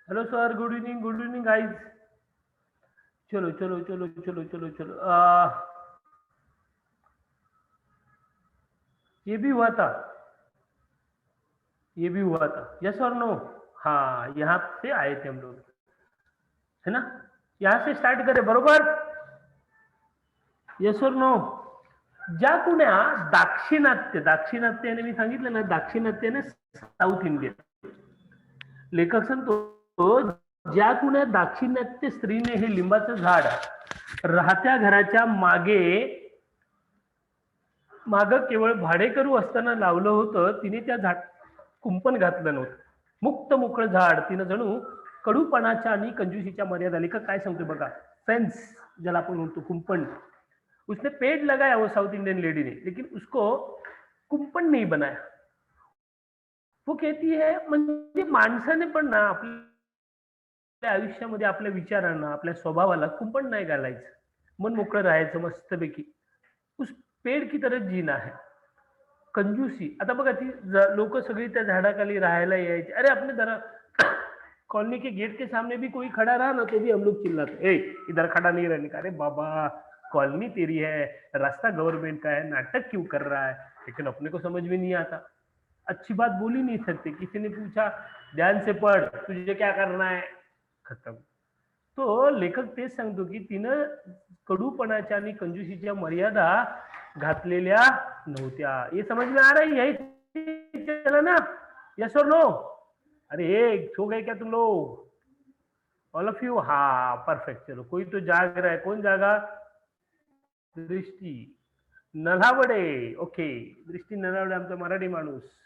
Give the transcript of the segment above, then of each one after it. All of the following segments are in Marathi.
Hello sir, good evening guys. चलो चलो चलो चलो चलो चलो ये भी हुआ था, ये भी हुआ था, यस और नो। हाँ, यहाँ से आए थे हम लोग, है ना। यहाँ से स्टार्ट करें, बरोबर। यस और नो। ज्या कुण्या दाक्षिणात्य, दाक्षिणात्याने मी सांगितलं ना, दाक्षिणात्याने साऊथ इंडियन लेखक सांगतो, ज्या कुण्या दाक्षिणात्य स्त्रीने हे लिंबाचं झाड राहत्या घराच्या मागे माग केवळ भाडेकरू असताना लावलं होतं, तिने त्या झाड कुंपण घातलं नव्हतं. मुक्त मोकळं झाड तिनं जणू कडूपणाच्या आणि कंजूसीच्या मर्यादा, लेखक काय सांगतो बघा, फेंस ज्याला आपण म्हणतो, कुंपण। उसने पेड़ लगाया वो साउथ इंडियन लेडी ने, लेकिन उसको कुंपण नहीं बनाया। वो कहती है म्हणजे माणसाने पण ना आपल्या आयुष्यामध्ये आपल्या विचारांना, आपल्या स्वभावाला कुंपण नाही घालायचं, मन मोकळं राहायचं मस्तपैकी। उस पेड़ की तरह जीना है। कंजूसी, आता बघा ती लोक सगळी त्या झाडाखाली राहायला यायचे, अरे अपने दरा कॉलोनी के गेट के सामने भी कोई खड़ा रहा ना तो भी हम लोग चिल्लाते, ए इधर खड़ा नहीं रहने का। अरे बाबा, कॉलोनी तेरी है, रास्ता गवर्नमेंट का है, नाटक क्यों कर रहा है। लेकिन अपने को समझ में नहीं आता, अच्छी बात बोल ही नहीं सकते। किसी ने पूछा, ध्यान से पढ़, तुझे क्या करना है, खत्म। तो लेखक तेच सांगतो की तिनं कडूपणाच्या आणि कंजूसीच्या मर्यादा घातलेल्या नव्हत्या। हे समझ में आ रही है, चला ना, यस और नो। अरे एक सो गए क्या तुम लोग, ऑल ऑफ यू, हाँ परफेक्ट। चलो, कोई तो जाग रहा है, कौन जागा, दृष्टी नलावडे, ओके। दृष्टी नलावडे आमचा मराठी माणूस।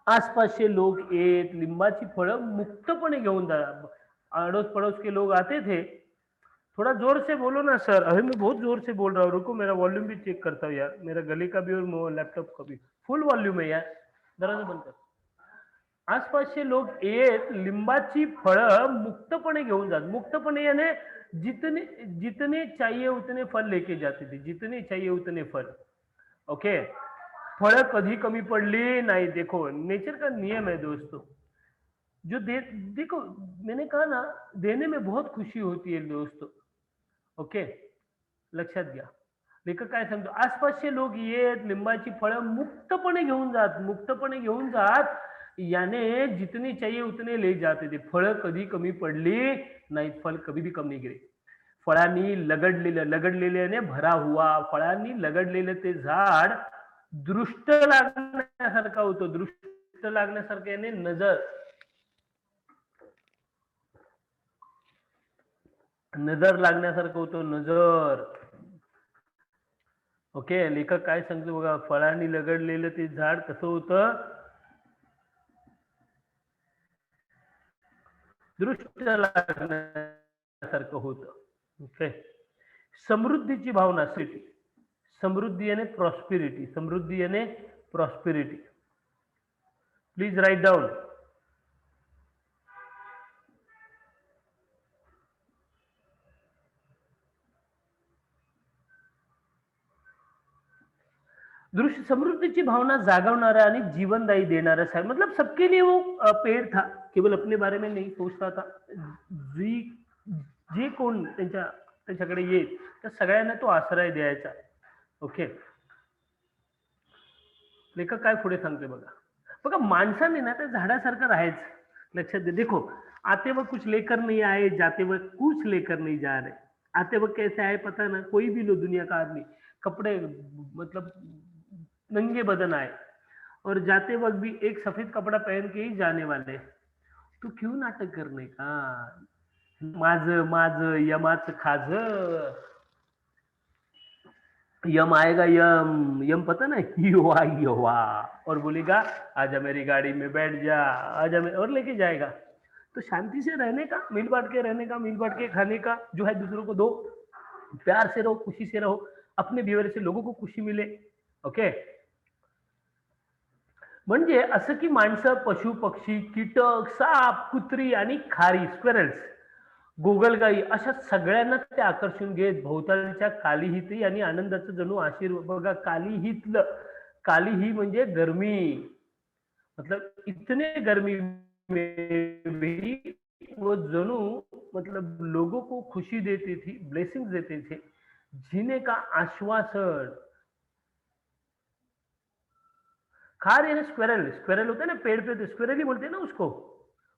आसपासचे लोग येत लिंबाची फळं मुक्तपणे घेऊन जात, अड़ोस पड़ोस के लोग आते थे। थोड़ा जोर से बोलो ना सर, अरे मैं बहुत जोर से बोल रहा हूँ, रुको मेरा वॉल्यूम भी चेक करता हूँ यार, मेरा गले का भी और लैपटॉप का भी फुल वॉल्यूम है यार, दरवाजा बंद कर। आसपासचे लोक येत लिंबाची फळं मुक्तपणे घेऊन जात, मुक्तपणे याने जितने जितने चाहिए उतने फल लेके जाते थे, जितने चाहिए उतने फल, ओके। फळं कधी कमी पडली नाही, देखो नेचर का नियम है दोस्तों। जो देखो, मैंने कहा ना, देने में बहुत खुशी होती है दोस्तों, ओके, लक्षात घ्या। लेखक काय सांगतो, आसपासचे लोक येत लिंबाची फळं मुक्तपणे घेऊन जात, मुक्तपणे घेऊन जात, याने जितने चाहिए उतने ले जाते थे, फळं कधी कमी पडली नाहीत, फल कभी भी कम नहीं गिरे। फळांनी लगडलेलं, लगडलेल्याने भरा हुआ, फळांनी लगडलेलं ते झाड दृष्ट लागण्यासारखं होतं, दृष्ट लागण्यासारखं, याने नजर नजर लागण्यासारखं होतं, नजर, ओके। लेखक काय सांगतो बघा, फळांनी लगडलेलं ते झाड कसं होतं, दृष्ट लागण्यासारखं होतं, ओके। समृद्धीची भावना, सिटी, समृद्धी याने प्रॉस्पिरिटी, समृद्धी याने प्रॉस्पिरिटी, प्लीज राइट डाउन। दृश्य समृद्धि भावना जागवनारा आणि जीवनदायी देणारा है, मतलब सबके लिए वो पेड़ था, केवल अपने बारे में नहीं सोचता था। जी जे कोण त्याच्याकडे येत त्या सगळ्यांना तो आश्रय द्यायचा, ओके। लेखक काय पुढे सांगते बघा, बघा माणसाने ना त्या झाडासारखं राहायचं, लक्षात दे। देखो, आते वक्त कुछ लेकर नहीं आए, जाते वक्त कुछ लेकर नहीं जा रहे। आते वक्त कैसे आए पता ना, कोई भी लो दुनिया का आदमी, कपड़े मतलब नंगे बदन आए, और जाते वक्त भी एक सफेद कपड़ा पहन के ही जाने वाले। तो क्यों नाटक करने का, माझ माझ यमाच खाज, यम आएगा, यम यम पता ना, युवा युवा, और बोलेगा आजा मेरी गाड़ी में बैठ जा, आजा और लेके जाएगा। तो शांति से रहने का, मिल बांट के रहने का, मिल बांट के खाने का, जो है दूसरों को दो, प्यार से रहो, खुशी से रहो, अपने बिहेवियर से लोगों को खुशी मिले, ओके। म्हणजे असं की माणसं, पशु पक्षी, कीटक, साप, कुत्री आणि खारी, स्क्वेरल्स, गोगलगाई, अशा सगळ्यांना ते आकर्षून घेत भोवतालच्या कालीहिती आणि आनंदाचं जणू आशीर्वाद बघा। कालीहितलं, कालीही म्हणजे गर्मी, मतलब इतने गर्मी में भी वो जणू मतलब लोगों को खुशी देती थी, ब्लेसिंग्स देते थे, जीने का आश्वासन। खा रहे हैं स्क्वेरल, स्क्वेरल होता है ना पेड़ पे, तो स्क्वेरल ही बोलते हैं ना उसको,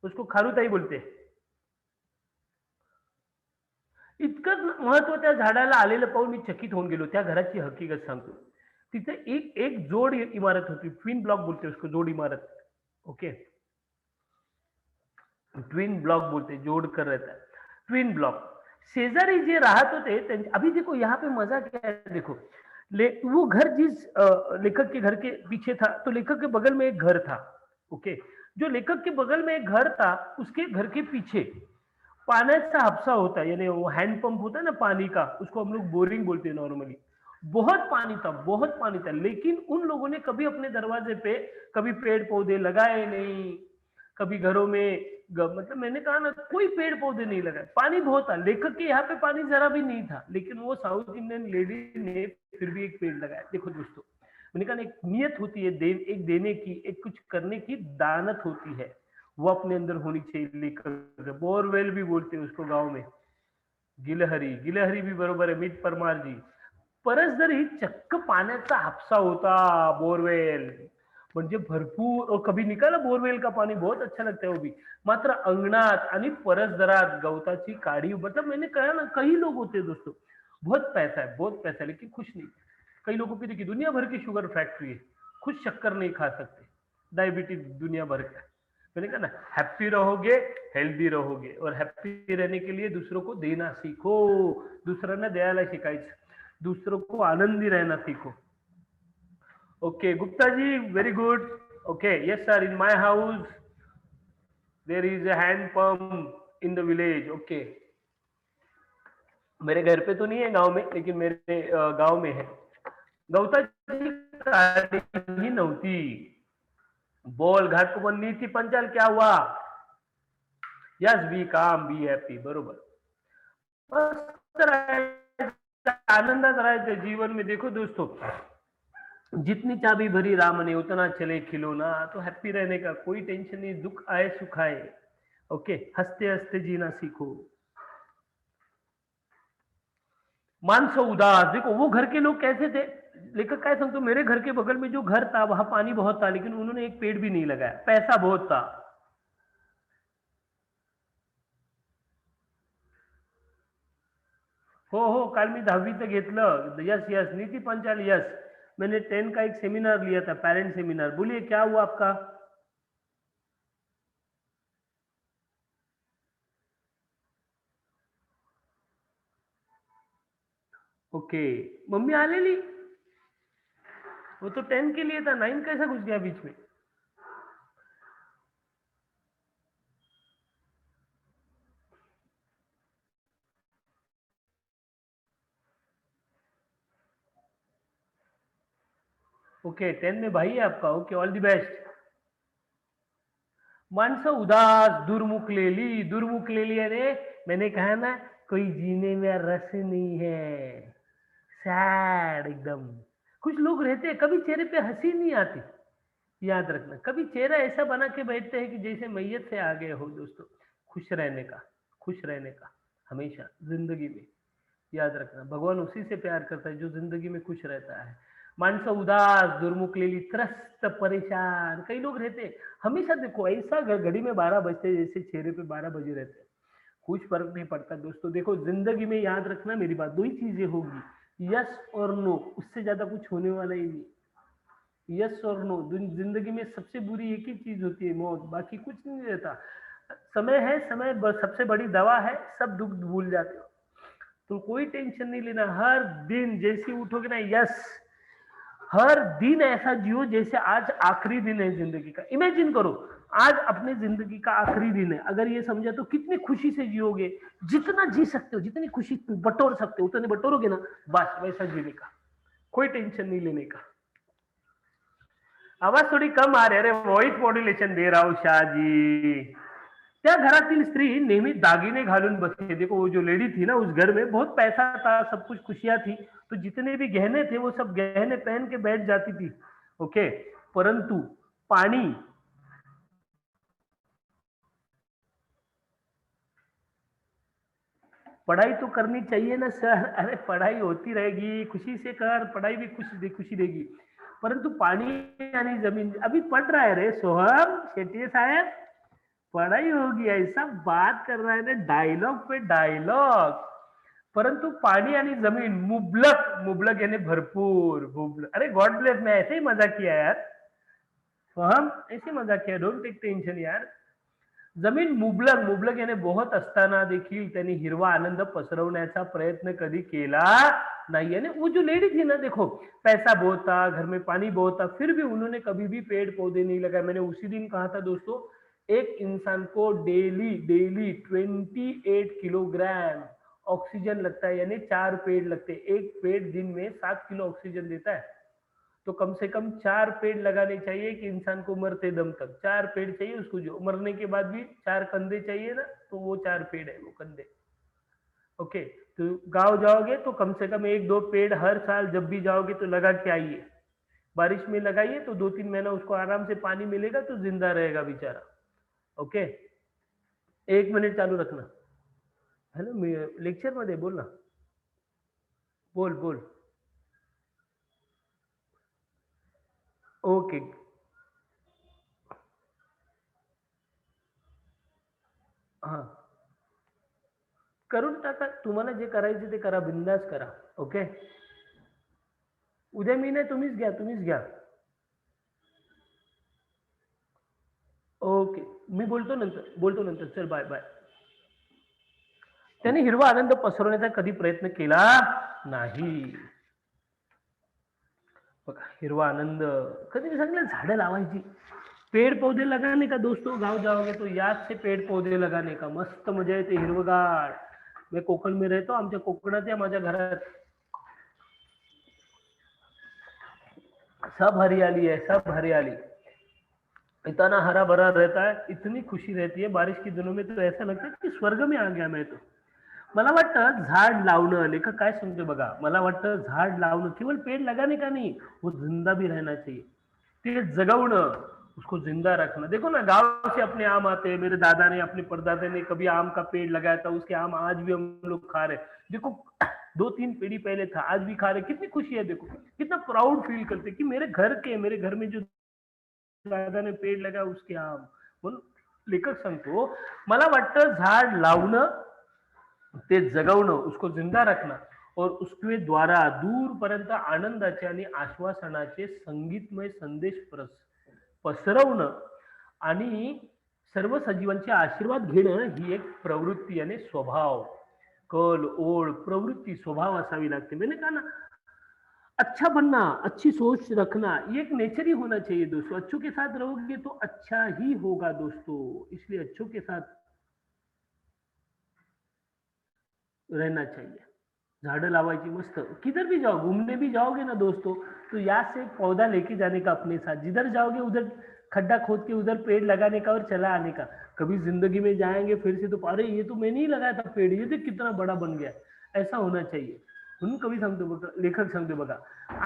उसको खारुताई बोलते हैं. इतकं महत्व त्या झाडाला आलेलं पाहून मी चकित होऊन गेलो. त्या घराची हकीकत सांगतो. तिथे एक एक जोड इमारत होती. ट्विन ब्लॉक बोलते उसको, जोड इमारत. ओके. ट्विन ब्लॉक बोलते, जोड़ कर रहता है. Twin block. शेजारी जे राहत होते अभी देखो यहाँ पे मजा क्या है देखो. वो घर जिस लेखक के घर के पीछे था, तो लेखक के बगल में एक घर था. ओके. जो लेखक के बगल में एक घर था, उसके घर के पीछे पाण्याचा हापसा होता है, यानी वो हैंडपंप होता है ना पानी का, उसको हम लोग बोरिंग बोलते हैं नॉर्मली. बहुत पानी था, बहुत पानी था, लेकिन उन लोगों ने कभी अपने दरवाजे पे कभी पेड़ पौधे लगाए नहीं, कभी घरों में मतलब मैंने कहा ना, कोई पेड़ पौधे नहीं लगाए. पानी बहुत था, लेखक के यहाँ पे पानी जरा भी नहीं था, लेकिन वो साउथ इंडियन लेडी ने फिर भी एक पेड़ लगाया. देखो दोस्तों, मैंने कहा ना, एक नियत होती है, एक देने की, एक कुछ करने की दानत होती है, वो अपने अंदर होनी चाहिए. लेकर बोरवेल भी बोलते हैं उसको गांव में. गिलहरी, गिलहरी भी बरोबर है, मीत परमार जी. परसदरी चक्क पाण्याचा हापसा होता. बोरवेल म्हणजे भरपूर, और कभी निकाला बोरवेल का पानी, बहुत अच्छा लगता है वो भी. मात्र अंगणात आणि परसदरात गवताची काढी, मतलब मैंने कहा ना, कई लोग होते हैं दोस्तों, बहुत पैसा है, बहुत पैसा है, लेकिन खुश नहीं. कई लोगों की देखिए दुनिया भर की शुगर फैक्ट्री है, खुद शक्कर नहीं खा सकते, डायबिटीज दुनिया भर का. मैंने कहा ना, हैप्पी रहोगे, हेल्दी रहोगे, और हैप्पी रहने के लिए दूसरों को देना सीखो. दुसऱ्यांना द्यायला शिकायचं, दूसरों को आनंदी रहना सीखो. Okay Gupta ji, very good. Okay, yes sir, in my house there is a hand pump in the village. Okay. मेरे घर पे तो नहीं है गांव में, लेकिन मेरे गांव में है. गवताची काडी ही नव्हती. बोल, घाट बनली थी पंचाल, क्या हुआ? यस, बी काम, बी हैप्पी, बरोबर. मस्त राहायचं, आनंदात राहायचं जीवन में. देखो दोस्तों, जितनी चाबी भरी राम ने उतना चले खिलौना. तो हैप्पी रहने का कोई टेंशन नहीं, दुख आए सुख आए. ओके, हंसते हंसते जीना सीखो. मानसो उदास, देखो वो घर के लोग कैसे थे. लेकर काय सांगतो, मेरे घर के बगल में जो घर था, वहां पानी बहुत था, लेकिन उन्होंने एक पेड़ भी नहीं लगाया. पैसा बहुत था. हो हो, काल मी 10वीचं घेतलं. यस यस, नीति पंचाल, यस. मैंने 10 का एक सेमिनार लिया था, पेरेंट सेमिनार. बोलिए क्या हुआ आपका? ओके. मम्मी आलेली. वो तो 10 के लिए था, 9 कैसा घुस गया बीच में? ओके, 10 में भाई है आपका. Okay, all the best. मानसं उदास, दुर्मुख ले ली. अरे मैंने कहा ना, कोई जीने में रस नहीं है, सैड एकदम. कुछ लोग रहते हैं, कभी चेहरे पे हंसी नहीं आती. याद रखना, कभी चेहरा ऐसा बना के बैठते हैं कि जैसे मैयत से आ गए हो दोस्तों. खुश रहने का, खुश रहने का, हमेशा जिंदगी में. याद रखना, भगवान उसी से प्यार करता है जो जिंदगी में खुश रहता है. मानसं उदास, दुर्मुखलेली, त्रस्त, परेशान. कई लोग रहते हैं हमेशा, देखो ऐसा घड़ी में 12 बजते हैं, जैसे चेहरे पे 12 बजे रहते हैं. कुछ फर्क नहीं पड़ता दोस्तों. देखो जिंदगी में याद रखना मेरी बात, दो ही चीजें होगी, यस और नो, उससे ज्यादा कुछ होने वाला ही नहीं. यस और नो. जिंदगी में सबसे बुरी एक ही चीज होती है, मौत, बाकी कुछ नहीं रहता. समय है, समय सबसे बड़ी दवा है, सब दुख भूल जाते हो. तो कोई टेंशन नहीं लेना. हर दिन जैसे उठोगे ना, यस, हर दिन ऐसा जियो जैसे आज आखिरी दिन है जिंदगी का. इमेजिन करो, आज अपने जिंदगी का आखिरी दिन है. अगर ये समझा तो कितनी खुशी से जियोगे. जितना जी सकते हो, जितनी खुशी बटोर सकते हो, उतने बटोरोगे ना. बस वैसा जीने का, कोई टेंशन नहीं लेने का. आवाज थोडी कम आ रही. अरे व्हॉइस मॉड्युलेशन दे रहा हूं शाहजी. त्या घरातील स्त्री नेहमी दागिने घालून बसते. देखो वो जो लेडी थी ना, उस घर में बहुत पैसा था, सब कुछ खुशियां थी, तो जितने भी गहने थे वो सब गहने पहन के बैठ जाती थी. ओके. परंतु पानी पढ़ाई तो करनी चाहिए ना सर। अरे पढ़ाई होती रहेगी, खुशी से कर, पढ़ाई भी खुशी देगी। परंतु पानी यानी जमीन अभी पढ़ रहा है रे सोहम शेट्टी साहब, पढ़ाई होगी ऐसा बात कर रहा है ना, डायलॉग पे डायलॉग। परंतु पानी आणि जमीन मुबलक, मुबलक यानी भरपूर, मुबलक। अरे गॉड ब्लेस, मैं ऐसे ही मजाक किया यार, तो हम ऐसे मजाक किया, डोंट टेक टेन्शन यार। जमीन मुबलक, मुबलक यानी बहुत असताना देखील त्यांनी हिरवा आनंद पसरवण्याचा प्रयत्न कधी केला नाही। यानी वो जो लेडी थी ना, देखो पैसा बहुत था, घर में पानी बहुत था, फिर भी उन्होंने कभी भी पेड़ पौधे नहीं लगाए। मैंने उसी दिन कहा था दोस्तों, एक इंसान को डेली डेली 28 किलोग्राम ऑक्सीजन लगता है, यानी 4 पेड़ लगते हैं। एक पेड़ दिन में 7 किलो ऑक्सीजन देता है, तो कम से कम 4 पेड़ लगाने चाहिए कि इंसान को मरते दम तक 4 पेड़ चाहिए उसको, जो मरने के बाद भी 4 कंधे चाहिए ना, तो वो 4 पेड़ है वो कंधे। ओके, तो गांव जाओगे तो कम से कम 1-2 पेड़ हर साल जब भी जाओगे तो लगा के आइए। बारिश में लगाइए तो 2-3 महीना उसको आराम से पानी मिलेगा तो जिंदा रहेगा बेचारा। ओके, 1 मिनट चालू रखना। है ना, लेक्चर मध्ये बोल ना, बोल बोल। ओके, हा, करून टाका, तुम्हाला जे करायचे ते करा, बिंदास करा। ओके, उद्या मी नाही, तुम्हीच घ्या, तुम्हीच घ्या। ओके, मी बोलतो नंतर, चल बाय बाय। त्याने हिरवा आनंद पसरवण्याचा कधी प्रयत्न केला नाही। बघा, हिरवा आनंद कधी मी सांगितलं, झाडं लावायची, पेड़ पौधे लगाने का दोस्तों, गांव जाओगे तो याद से पेड़ पौधे लगाने का, मस्त मजा येते हिरवगार। मैं कोकण में रहता हूँ, आमच्या कोकणात या माझ्या घरात सब हरियाली है, सब हरियाली, इतना हरा भरा रहता है, इतनी खुशी रहती है बारिश के दिनों में, तो ऐसा लगता है की स्वर्ग में आ गया मैं तो। मला वाटतं झाड लावणं, लेखक काय सांगते बघा, मला वाटतं झाड लावणं केवळ पेड़ लगाने का नहीं, वो जिंदा भी रहना चाहिए, ते जगवणं, उसको जिंदा रखना। देखो ना, गांव से अपने आम आते हैं, मेरे दादा ने अपने परदादा ने कभी आम का पेड़ लगाया था, उसके आम आज भी हम लोग खा रहे हैं। देखो 2-3 पीढ़ी पहले था, आज भी खा रहे, कितनी खुशी है, देखो कितना प्राउड फील करते कि मेरे घर में जो दादा ने पेड़ लगाया उसके आम। म्हणून लेखक सांगतो, मला वाटतं झाड लावणं, ते जगवणं, उसको जिंदा रखना और उसके द्वारा दूरपर्यंत आनंदाचे आणि आश्वासनाचे संगीतमय संदेश पसरवणं आणि सर्व सजीवांचे आशीर्वाद घेणं, ही एक प्रवृत्ती आणि स्वभाव, कल ओढ प्रवृत्ती स्वभाव असावी लागते। मैंने कहा ना, अच्छा बनना, अच्छी सोच रखना, ये एक नेचर ही होना चाहिए दोस्तों। अच्छों के साथ रहोगे तो अच्छा ही होगा दोस्तों, इसलिए अच्छों के साथ रहना चाहिए। झाड़े लावाइची मस्त, किधर भी जाओ, घूमने भी जाओगे ना दोस्तों, तो यहाँ से एक पौधा लेके जाने का अपने साथ, जिधर जाओगे उधर खड्डा खोद के उधर पेड़ लगाने का और चला आने का। कभी जिंदगी में जाएंगे फिर से तो अरे ये तो मैंने ही लगाया था पेड़, ये तो कितना बड़ा बन गया, ऐसा होना चाहिए। म्हणून कवी सांगतो बघा, लेखक सांगतो बघा,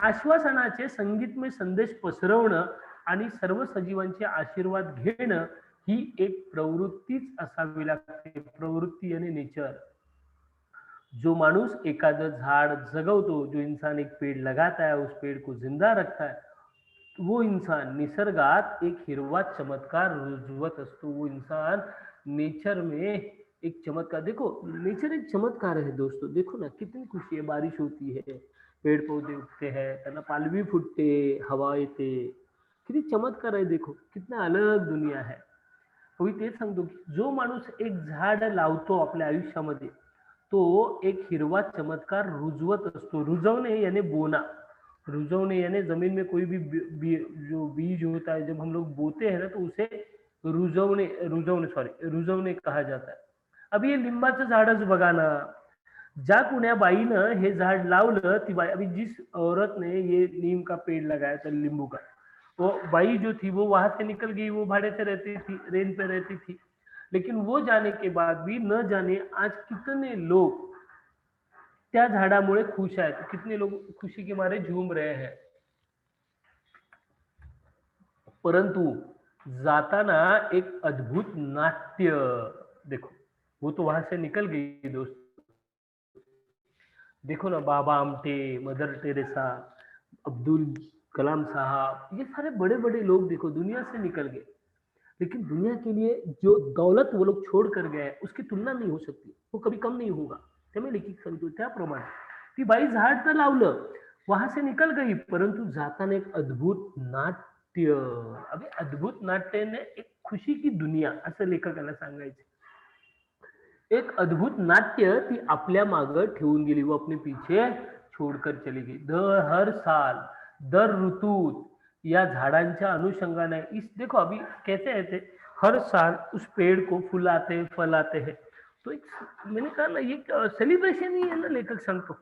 आश्वासनाचे संगीतमय संदेश पसरवणं आणि सर्व सजीवांचे आशीर्वाद घेणं, ही एक प्रवृत्तीच असावी लागते, प्रवृत्ती आणि नेचर। जो मानुस एखादं झाड जगवतो, जो इंसान एक पेड़ लगाता है, उस पेड़ को जिंदा रखता है, वो इंसान निसर्गात एक हिरवा चमत्कार रुजवत असतो। वो इंसान नेचर में एक चमत्कार, देखो नेचर एक चमत्कार है दोस्तों। देखो ना कितनी खुशी है, बारिश होती है, पेड़ पौधे उगते हैं, त्यांना पालवी फुटते, हवा येते, किती चमत्कार आहे, देखो कितना अलग दुनिया है। मी तेच सांगतो की जो माणूस एक झाड लावतो आपल्या आयुष्यामध्ये, तो एक हिरवा चमत्कार रुजवत असतो। रुजवणे यानी बोना, रुजवने यानी जमीन में कोई भी जो बीज होता है, जब हम लोग बोते हैं ना, तो उसे रुजवणे रुजवणे सॉरी रुजवणे कहा जाता है। अब ये लिंबाचं झाडच बघा ना, ज्या कुण्या बाईनं हे झाड लावलं, ती बाई, अभी जिस औरत ने ये नीम का पेड़ लगाया था, नींबू का, वो बाई जो थी वो वहां से निकल गई, वो भाड़े से रहती थी, रेंट पे रहती थी, लेकिन वो जाने के बाद भी न जाने आज कितने लोग त्या झाडामुळे खुश आहेत, कितने लोग खुशी के मारे झूम रहे हैं। परंतु जाताना एक अद्भुत नाट्य, देखो वो तो वहां से निकल गई दोस्त, देखो ना, बाबा आमटे, मदर टेरेसा, अब्दुल कलाम साहब, ये सारे बड़े बड़े लोग देखो दुनिया से निकल गए, लेकिन दुनिया के लिए जो दौलत वो लोग छोड़ कर गए उसकी तुलना नहीं हो सकती, वो कभी कम नहीं होगा. त्यामुळे लेखिक सांगतो त्याप्रमाणे ती बाई झाड तर लावलं, वहां से निकल गई, परंतु जाताना एक अद्भुत नाट्य, अभी अद्भुत नाट्य ने एक खुशी की दुनिया असं लेखकाला सांगायचे. एक अद्भुत नाट्य ती आपल्या माग ठेवून गेली, वो अपने पीछे छोड़कर चली गई. दर हर साल, दर ऋतूत या झाडांच्या अनुषंगाने इस देखो अभी कैसे है थे, हर साल उस पेड़ को फूल आते हैं, फल आते हैं. तो एक मैंने कहा ना, ये सेलिब्रेशन ही है ना, लेखक सांगतो.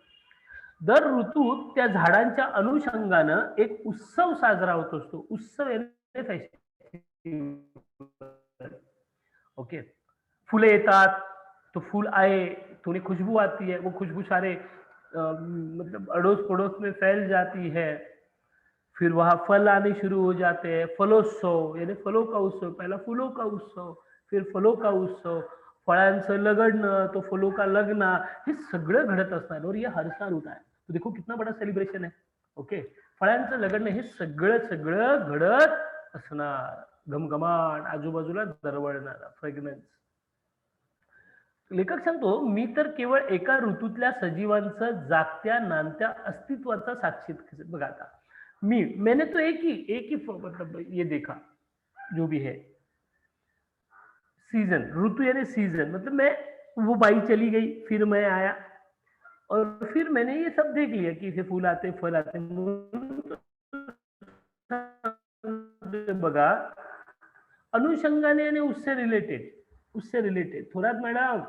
दर ऋतूत त्या झाडांच्या अनुषंगानं एक उत्सव साजरा होत असतो. उत्सव यानी फेस्टिवल. ओके. फूले येतात, तो फूल आए तो उन्हें खुशबू आती है, वो खुशबू सारे मतलब अड़ोस पड़ोस में फैल जाती है. फिर वहां फल आने शुरू हो जाते हैं, फलोत्सव यानी फलों का उत्सव, पहला फूलों का उत्सव, फिर फलों का उत्सव, फळांचं लगडणं, तो फलों का लगना, हे सगळं घडत असणार और ये हर साल होता है. तो देखो कितना बड़ा सेलिब्रेशन है. ओके. फळांचं लगडणं हे सगळं सगळं घडत असणार, घमघमाट, आजूबाजूला दरवळणारा फ्रेग्रन्स. लेखक सांगतो, मी तर केवळ एका ऋतूतल्या सजीवांचं जागत्या नांदत्या अस्तित्वाचा साक्षी. बघा आता, मैंने तो एक ही मतलब ये देखा, जो भी है सीजन, ऋतु यानी सीजन, मतलब मैं, वो बाई चली गई, फिर मैं आया और फिर मैंने ये सब देख लिया कि इसे फूल आते, फल आते. बघा, अनुषंगाने आणि उससे रिलेटेड थोरात मॅडम,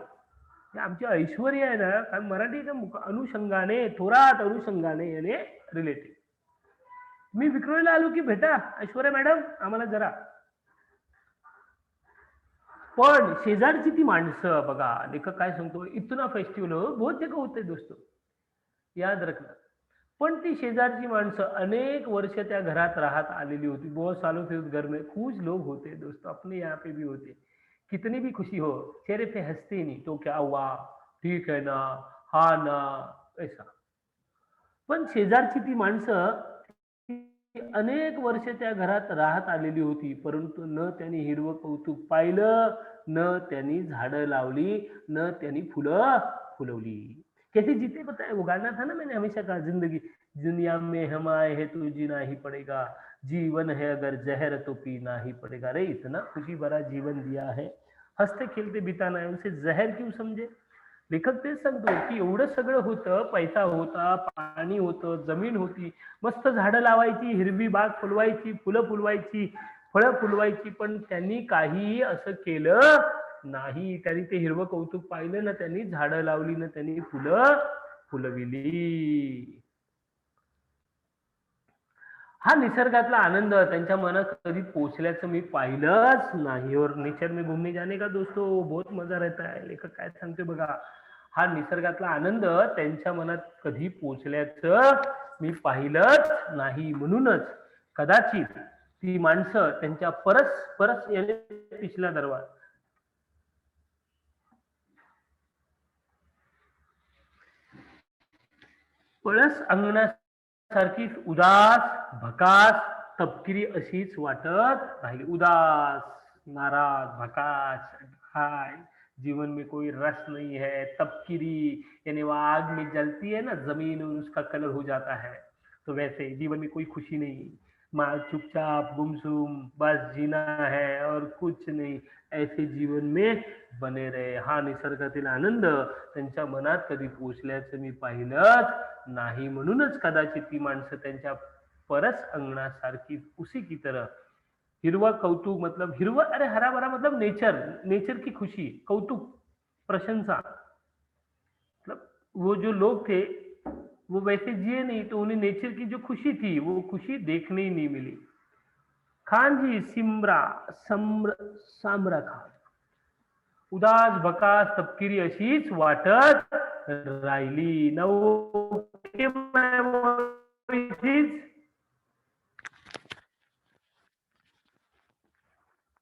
हे आमची ऐश्वर्या आहे ना, कारण मराठी अनुषंगाने, थोरात अनुषंगाने याने रिलेटेड. मी विक्रोळीला आलो की भेटा ऐश्वर्या मॅडम आम्हाला जरा. पण शेजारची ती माणसं बघा, लेखक काय सांगतो, इतना फेस्टिवल हो बहुत जगह होते दोस्तों, याद रखना. पण ती शेजारची माणसं अनेक वर्ष त्या घरात राहत आलेली होती, बहुत सालों से उस घर में कुछ लोग होते दोस्तों, अपने यहाँ पे भी होते, कितनी भी खुशी हो चेहरे पे हंसते नहीं, तो क्या हुआ, ठीक है ना, हा ना, ऐसा. पण शेजारची ती माणसं ती अनेक वर्ष त्या घरात राहत आलेली होती, परंतु न त्यांनी हिरवं कौतुक पाहिलं, न त्यांनी झाडं लावली, न त्यांनी फुलं फुलवली. कैसे जीते पता है, वो गाना था ना, मैंने हमेशा कहा, जिंदगी दुनिया में हम आए हैं तो जीना ही पड़ेगा, जीवन है अगर जहर तो पीना ही पड़ेगा. अरे इतना खुशी भरा जीवन दिया है, हंसते खेलते बिताना है, उसे जहर क्यों समझे. लेखक तेच सांगतो की एवढं सगळं होतं, पैसा होता, पाणी होतं, जमीन होती, मस्त झाडं लावायची, हिरवी बाग फुलवायची, फुलं फुलवायची, फळं फुलवायची, पण त्यांनी काही असं केलं नाही. त्यांनी ते हिरवं कौतुक पाहिलं ना, त्यांनी झाडं लावली ना, त्यांनी फुलं फुलविली. हा निसर्गातला आनंद त्यांच्या मनात कधी पोहोचल्याचं मी पाहिलंच नाही. और नेचर में घूमने जाने का दोस्तों बहुत मजा रहता है. लेखक काय सांगते बघा, हा निसर्गातला आनंद त्यांच्या मनात कधी पोहोचल्याचं मी पाहिलंच नाही. म्हणूनच कदाचित ती माणसं त्यांच्या परस याने पिछला दरवाजा, पळस अंगणासारखी उदास, भकास, तपकिरी अशीच वाटत राहिली. उदास, नाराज, भकास, हाय, जीवन में कोई रस नहीं है. तपकिरी यानी वो आग में जलती है ना जमीन और उसका कलर हो जाता है, तो वैसे जीवन में कोई खुशी नहीं, माँ चुपचाप गुमसुम बस जीना है और कुछ नहीं, ऐसे जीवन में बने रहे. हा निसर्गातील आनंद त्यांच्या मनात कधी पोचल्याचं मी पाहिलंच नाही. म्हणूनच कदाचित ती माणसं त्यांच्या परस अंगणासारखी उसी की तरह, हिरवा कौतुक मतलब हिरवा, अरे हरा भरा मतलब नेचर, नेचर की खुशी, कौतुक, प्रशंसा, मतलब वो जो लोग थे वो वैसे जिए नहीं, तो उन्हें नेचर की जो खुशी थी वो खुशी देखने ही नहीं मिली. खान जी सिमरा, सामरा खान, उदास, भकास, तपकिरी अशीच वाटत राहिली. नऊ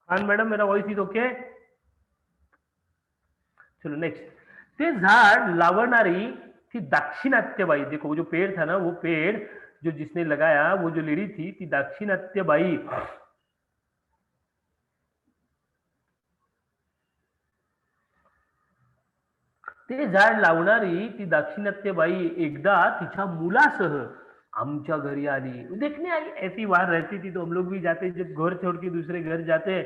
खान मैडम, मेरा वॉइस इज ओके. चलो नेक्स्ट. ते झाड लावणारी थी दाक्षिणात्यबाई। देखो वो जो पेड़ था ना, वो पेड़ जो जिसने लगाया, वो जो लेडी थी ती दाक्षिणात्यबाई। ते झाड लावणारी ती दाक्षिणात्यबाई एकदा तिच्या मुलासह आमच्या घरी आली। देखने आई, ऐसी वहां रहती थी तो हम लोग भी जाते, जब घर छोड़ के दूसरे घर जाते।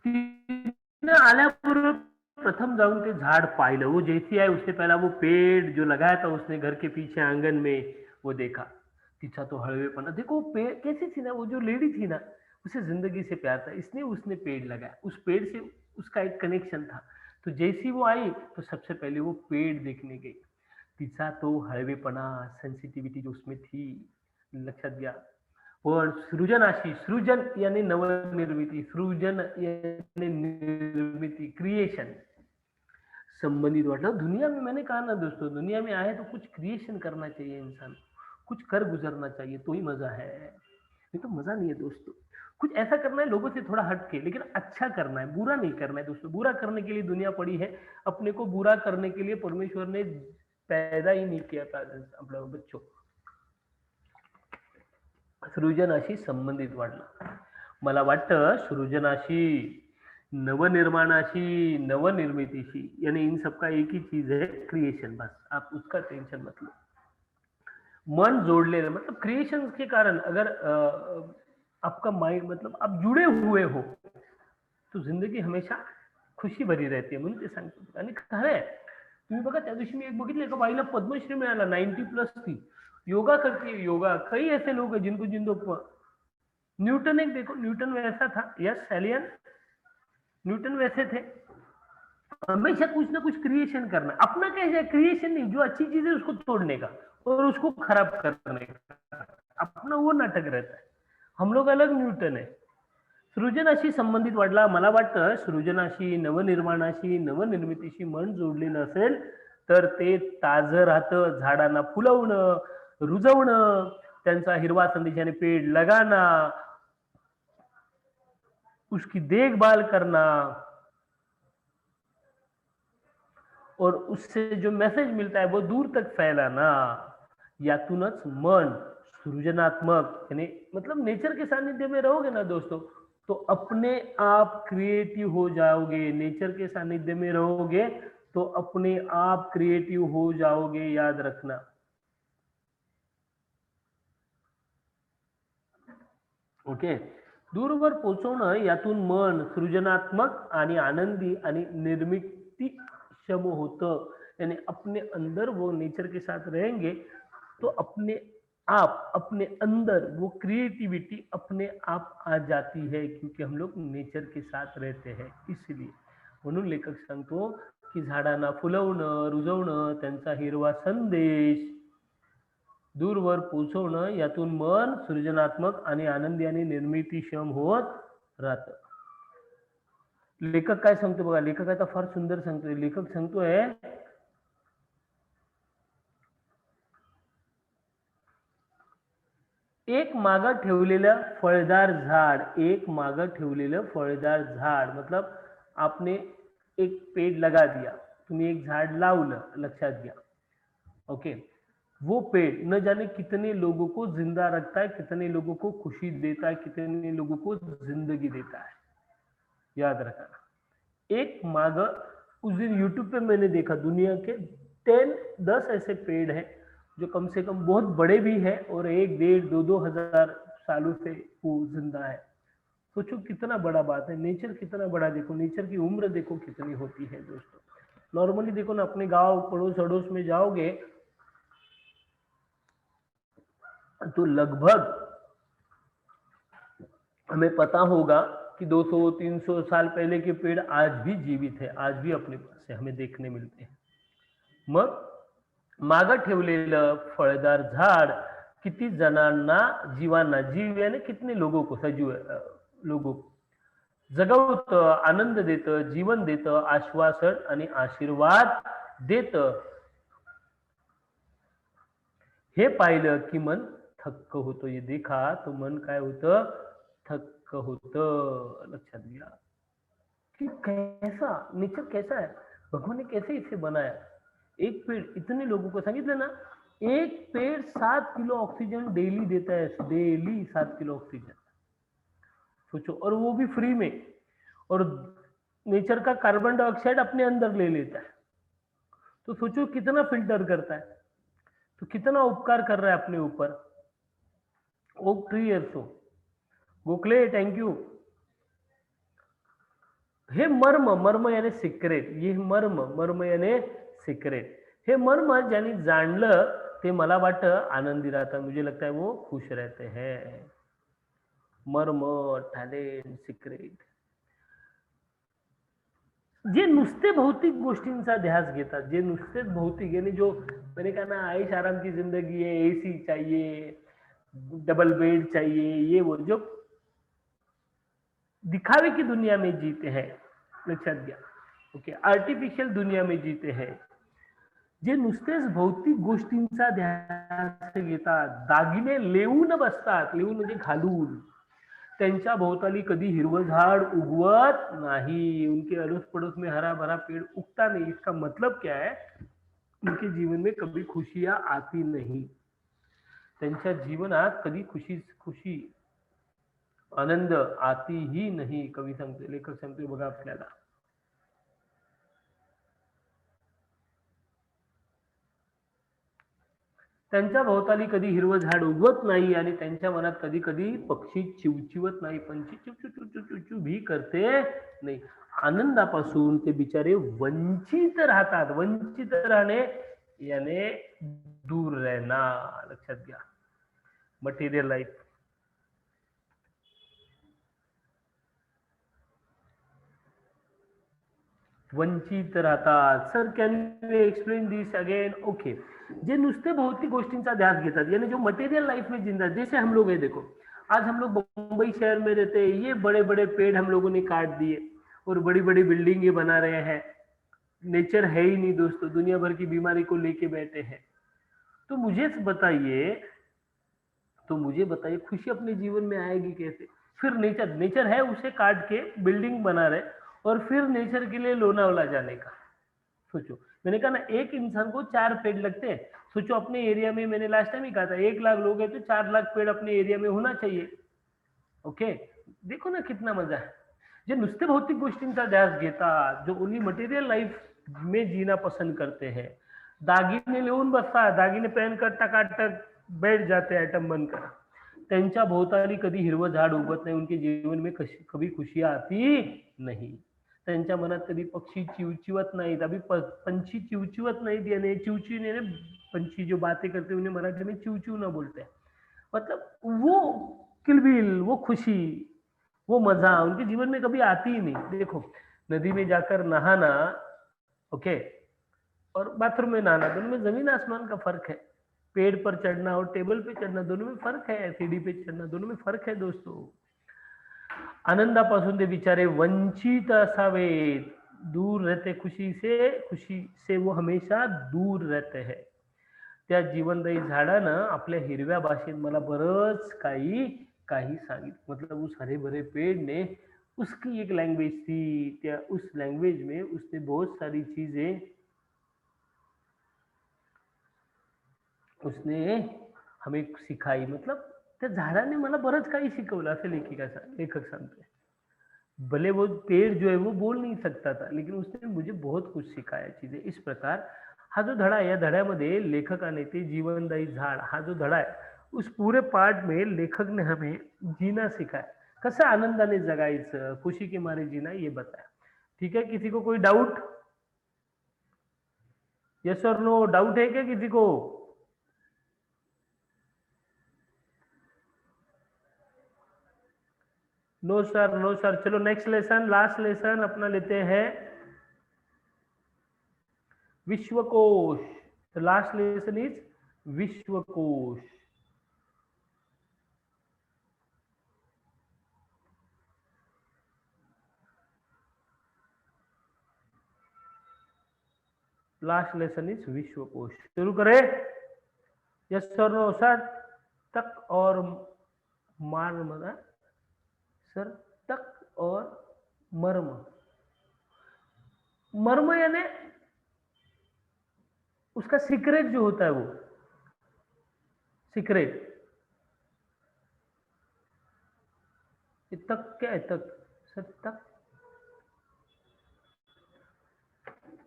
तिने आल्याबरोबर प्रथम जाऊन ते झाड़ पाइल। वो जैसी आई उससे पहला वो पेड़ जो लगाया था उसने घर के पीछे आंगन में, वो देखा। तिचा तो हड़वेपना देखो, पेड़ कैसी थी ना, वो जो लेडी थी ना, उसे जिंदगी से प्यार था, इसने उसने पेड़ लगाया, उस पेड़ से उसका एक कनेक्शन था। तो जैसी वो आई तो सबसे पहले वो पेड़ देखने गई। तिचा तो हळवेपणा, सेन्सिटिव्हिटी जो उसमें थी, लक्षात घ्या। पण सृजनाशी, सृजन यानी नवनिर्मिती, सृजन यानी निर्मिती, क्रिएशन संबंधित वाटलं। दुनिया में मैंने कहा ना दोस्तों, दुनिया में आए तो कुछ क्रिएशन करना चाहिए इंसान, कुछ कर गुजरना चाहिए, तो ही मजा है, नहीं तो मजा नहीं है दोस्तों। कुछ ऐसा करना है लोगों से थोड़ा हट के, लेकिन अच्छा करना है, बुरा नहीं करना है दोस्तों। बुरा करने के लिए दुनिया पड़ी है, अपने को बुरा करने के लिए परमेश्वर ने पैदा ही नहीं किया था आपल्या बच्चों। सृजनाशी संबंधित वाढला। मला वाटतं सृजनाशी, नवनिर्माणाशी, नवनिर्मितीशी, यानी इन सबका एक ही चीज है, क्रिएशन। बस आप उसका टेंशन मत लो। मन जोड़ले मतलब क्रिएशन के कारण अगर आपका माइंड मतलब आप जुड़े हुए हो तो जिंदगी हमेशा खुशी भरी रहते म्हणून ते सांगतो। आणि खरं आहे, तुम्ही बघा त्या दिवशी मी एक बघितलं, एका बाईला पद्मश्री मिळाला, 90+ थी, योगा करती है। योगा, कई ऐसे लोग हैं जिनको जिनको न्यूटन, एक देखो न्यूटन वैसा था, यस एलियन, न्यूटन वैसे थे। हमेशा कुछ ना कुछ क्रिएशन करना, अपना कैसे क्रिएशन नहीं, जो अच्छी चीज है उसको तोड़ने का और उसको खराब करने का, अपना वो नाटक रहता है। हम लोग अलग न्यूटन है। सृजनाशी संबंधित वाढला। मला वाटतं सृजनाशी, नवनिर्माणाशी, नवनिर्मितीशी मन जोडलेलं असेल तर ते ताजं राहतं। झाडांना फुलवणं, रुजवणं, त्यांचा हिरवा संदेशाने पेड़ लगाना, उसकी देखभाल करना, और उससे जो मैसेज मिलता है वो दूर तक फैलाना, यातूनच मन सृजनात्मक, यानी मतलब नेचर के सानिध्य में रहोगे ना दोस्तों, तो अपने आप क्रिएटिव हो जाओगे। नेचर के सानिध्य में रहोगे तो अपने आप क्रिएटिव हो जाओगे, याद रखना। ओके, दूरवर पोहोचवणं, यातून मन सृजनात्मक आणि आनंदी आणि निर्मितीक्षम होतं। यानी अपने अंदर वो नेचर के साथ रहेंगे तो अपने आप, अपने अंदर वो क्रिएटिविटी अपने आप आ जाती है, क्योंकि हम लोग नेचर के साथ रहते हैं इसलिए। म्हणून लेखक सांगतो की झाडांना फुलवणं, रुजवणं, त्यांचा हिरवा संदेश दूरवर पोहोचवणं, यातून मन सृजनात्मक आणि आनंदी आणि निर्मितीक्षम होत राहतं। लेखक काय सांगतो बघा, लेखकाचा फार सुंदर सांगतोय। लेखक सांगतोय, एक मागं ठेवलेलं फळदार झाड, एक मागं ठेवलेलं फळदार झाड, मतलब आपने एक पेड़ लगा दिया, तुम्ही एक झाड लावलं, लक्षात घ्या। ओके, वो पेड़ न जाने कितने लोगों को जिंदा रखता है, कितने लोगों को खुशी देता है, कितने लोगों को जिंदगी देता है, याद रखना। एक मागा, उस दिन यूट्यूब पे मैंने देखा, दुनिया के 10 ऐसे पेड़ हैं जो कम से कम बहुत बड़े भी हैं और 1, 1.5, 2, 2 हजार सालों से वो जिंदा है। सोचो कितना बड़ा बात है, नेचर कितना बड़ा, देखो नेचर की उम्र देखो कितनी होती है दोस्तों। नॉर्मली देखो ना, अपने गांव पड़ोस अड़ोस में जाओगे तो लगभग हमें पता होगा कि 200-300 साल पहले के पेड़ आज भी जीवित है, आज भी अपने पास है, हमें देखने मिलते हैं। मग मागं ठेवलेलं फळदार झाड किती जणांना, जीवांना, जीव यानी कितने लोगों को, सजीव लोगों को जगवतं, आनंद देतं, जीवन देतं, आश्वासन आणि आशीर्वाद देतं. हे पाहिलं की मन थक्क होतं. ये देखा तो मन काय होतं? थक्क होतं. लक्षात घ्या. कि कैसा नेचर कैसा है, भगवान ने कैसे इसे बनाया. एक पेड़ इतने लोगों को सांगितलं ना, एक पेड़ 7 किलो ऑक्सीजन डेली देता है. Daily 7 kilo oxygen. सोचो, और वो भी फ्री में. और नेचर का कार्बन डाइऑक्साइड अपने अंदर ले लेता है. तो सोचो कितना फिल्टर करता है, तो कितना उपकार कर रहा है अपने ऊपर. ओक ट्री असो, गोखले थैंक यू. हे मर्म, मर्म याने सिक्रेट. ये मर्म, मर्म याने सिक्रेट. हे मर्म ज्यांनी जाणलं ते मला वाटतं आनंदी राहतात. मुझे लगता है वो खुश रहते हैं. मर्म, टॅलेंट, सिक्रेट. जे नुसते भौतिक गोष्टींचा ध्यास घेतात, जे नुसतेच भौतिक यानी जो मैंने कहा ना आइश आराम की जिंदगी है, एसी चाहिए, डबल बेड चाहिए, ये वो जो दिखावे की दुनिया में जीते हैं. लक्षात घ्या. ओके, आर्टिफिशियल दुनिया में जीते हैं. जे नुसतेच भौतिक गोष्टींचा ध्यास घेतात, दागिने लेवून बसतात, लेवून म्हणजे घालून, त्यांच्या भोवताली कधी हिरवं झाड उगवत नाही. उनके अड़ोस पड़ोस में हरा भरा पेड़ उगता नहीं. इसका मतलब क्या है? उनके जीवन में कभी खुशियां आती नहीं. त्यांच्या जीवनात कधी खुशी आनंद आती ही नाही. कवी सांगते, लेखक सांगते बघा आपल्याला. त्यांच्या भोवताली कधी हिरवं झाड उगवत नाही आणि त्यांच्या मनात कधी कधी पक्षी चिवचिवत नाही. पंछी चिव भी करते नाही. आनंदापासून ते बिचारे वंचित राहतात. वंचित राहणे याने दूर रहना. लक्षात घ्या. Material life. वंचित राहतात. Sir can you explain this again? Okay. जे नुसते भौतिक गोष्टींचा ध्यास घेतात, यानी जो मटेरियल लाइफ में जिंदा, जैसे हम लोग है, देखो आज हम लोग मुंबई शहर में रहते हैं, ये बड़े बड़े पेड़ हम लोगों ने काट दिए और बड़ी बड़ी बिल्डिंग ये बना रहे हैं. नेचर है ही नहीं दोस्तों, दुनिया भर की बीमारी को लेके बैठे हैं. तो मुझे बताइए खुशी अपने जीवन में आएगी कैसे? फिर नेचर है, उसे काट के बिल्डिंग बना रहे और फिर नेचर के लिए लोनावला जाने का. सोचो, मैंने कहा ना एक इंसान को 4 पेड़ लगते हैं. सोचो अपने एरिया में, मैंने लास्ट टाइम ही कहा था 1 लाख लोग हैं तो 4 लाख पेड़ अपने एरिया में होना चाहिए. ओके, देखो ना कितना मजा है. जे नुसते भौतिक गोष्टींचा ध्यास घेतात, जो ओनली मटेरियल लाईफ में जीना पसंद करते हैं, दागिने लेऊन बसतात, दागिने पहनकर टकाटक बैठ जाते आइटम बनकर, त्यांच्या भोवताली कधी हिरवं झाड उगवत नाही. उनके जीवन में कभी खुशियां आती नहीं. त्यांच्या मनात कधी पक्षी चिवचिवत नाहीत. अभी पंछी चिवचिवत नाहीत. यानी चिवचिव, पंछी जो बातें करते उन्हें मराठी में चिवचिव ना बोलते हैं. मतलब वो किलबिल, वो खुशी, वो मजा उनके जीवन में कभी आती ही नहीं. देखो, नदी में जाकर नहाना, ओके, और बाथरूम में नहाना, दोनों में जमीन आसमान का फर्क है. पेड़ पर चढ़ना और टेबल पे चढ़ना, दोनों में फर्क है. सीढ़ी पे चढ़ना, दोनों में फर्क है दोस्तों. आनंदापासून ते बिचारे वंचित असावेत. दूर रहते खुशी से वो हमेशा दूर रहते हैं. त्या जीवनदायी झाडानं आपल्या हिरव्या भाषेत मला बरंच काही काही सांगितलं. मतलब उस हरे भरे पेड़ ने उसकी एक लैंग्वेज थी. त्या उस लैंग्वेज में उसने बहुत सारी चीजें उसने हमें सिखाई. मतलब त्या झाडाने मला बरंच काही शिकवलं, असं लेखक सांगते. भले वो पेड़ जो है वो बोल नहीं सकता था, लेकिन उसने मुझे बहुत कुछ सिखाया चीजें. इस प्रकार हा जो धडा आहे, या धड्यामध्ये लेखकाने ते जीवनदायी झाड हा जो धडा आहे, उस पूरे पार्ट में लेखक ने हमें जीना सिखाया. कसं आनंदाने जगायचं, खुशी के मारे जीना, ये बताया. ठीक है, किसी को कोई डाउट? यस और नो? डाउट है क्या किसी को? No sir, no sir. चलो नेक्स्ट लेसन, लास्ट लेसन अपना लेते हैं Vishwakosh. The last lesson is Vishwakosh. Last lesson is Vishwakosh. शुरू करें? Yes sir, no sir? तक और मर्म ना सर, तक और मर्म। मर्म यानी उसका सीक्रेट जो होता है, वो सीक्रेट। तक क्या है? तक सर, तक।